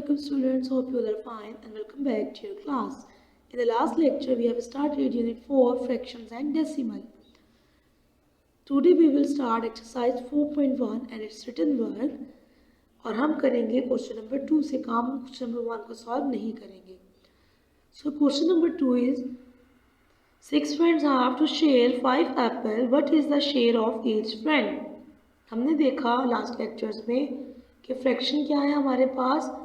Assalamualaikum students, hope you all are fine and welcome back to your class. In the last lecture we have started unit 4 fractions and decimal. Today we will start exercise 4.1 and its written work और हम करेंगे question number 2 से काम, question number 1 को solve नहीं करेंगे. So question number 2 is 6 friends have to share 5 apple. What is the share of each friend? हमने देखा लास्ट लेक्चर्स में कि फ्रैक्शन क्या है हमारे पास.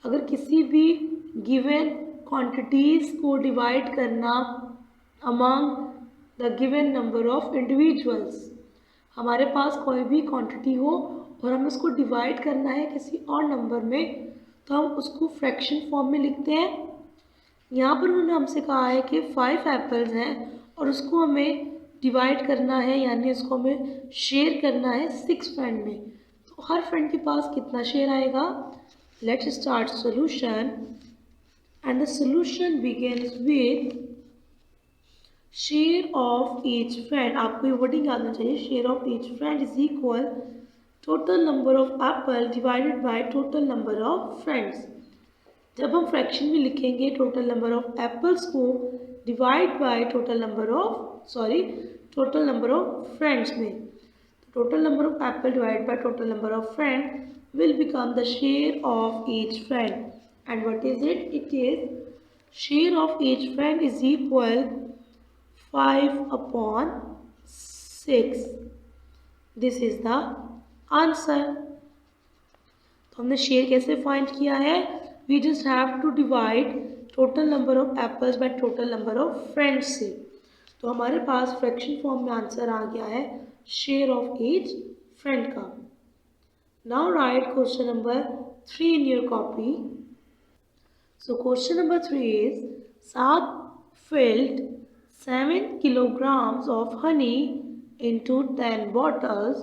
अगर किसी भी गिवन क्वांटिटीज़ को डिवाइड करना among the given number of individuals, हमारे पास कोई भी क्वांटिटी हो और हमें उसको डिवाइड करना है किसी और नंबर में, तो हम उसको फ्रैक्शन फॉर्म में लिखते हैं. यहाँ पर उन्होंने हमसे कहा है कि 5 एप्पल्स हैं और उसको हमें डिवाइड करना है, यानी उसको हमें शेयर करना है 6 फ्रेंड में. तो हर फ्रेंड के पास कितना शेयर आएगा. Let's start solution and the solution begins with share of each friend. आपको ये वर्डिंग आना चाहिए. Share of each friend is equal total number of Apple divided by total number of friends. जब हम fraction में लिखेंगे total number of apples को divide by total number of friends में, total number of apple divided by total number of friend will become the share of each friend. And what is it? It is share of each friend is equal 5/6. This is the answer. तो हमने share कैसे find किया है. We just have to divide total number of apples by total number of friends से. तो हमारे पास fraction form में answer आ गया है शेयर ऑफ ईच फ्रेंड का. Now right question number 3 in your copy. So question number 3 is Saad filled 7 kilograms of honey into 10 bottles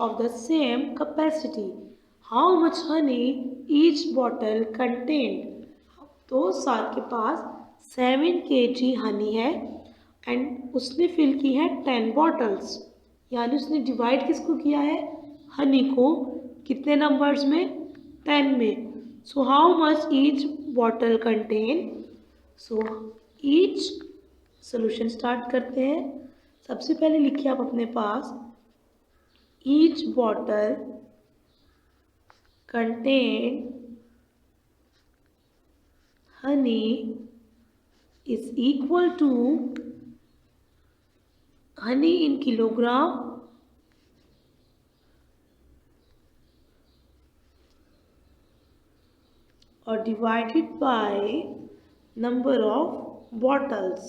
of the same capacity. How much honey each bottle contained? तो साद के पास 7 kg Honey है and उसने fill की है 10 bottles, यानी उसने divide किसको किया है, हनी को, कितने नंबर्स में, 10 में. So how much each bottle contain. So each solution start करते हैं. सबसे पहले लिखिए आप अपने पास each bottle contain honey is equal to honey in kilogram or divided by number of bottles.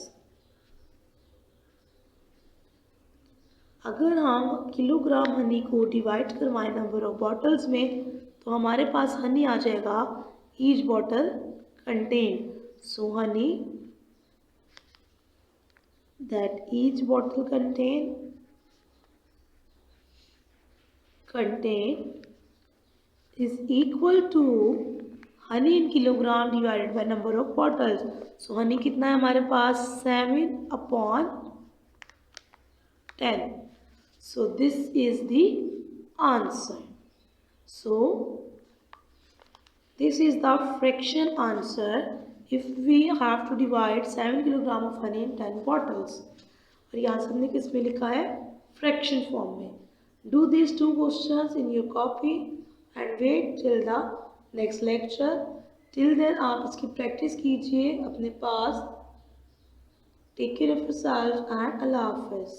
अगर हम किलोग्राम हनी को डिवाइड करवाएं नंबर ऑफ बॉटल्स में, तो हमारे पास हनी आ जाएगा each bottle contain. So Honey that each bottle contain is equal to honey in kilogram divided by number of bottles. So honey कितना है हमारे पास, 7/10. So this is the answer. So this is the fraction answer if we have to divide 7 kilogram of honey in 10 bottles. और यहाँ से हमने किस में लिखा है, फ्रैक्शन फॉर्म में. Do these 2 questions in your copy and wait till the next lecture. Till then आप इसकी प्रैक्टिस कीजिए अपने पास. Take care of yourself and Allah Hafiz.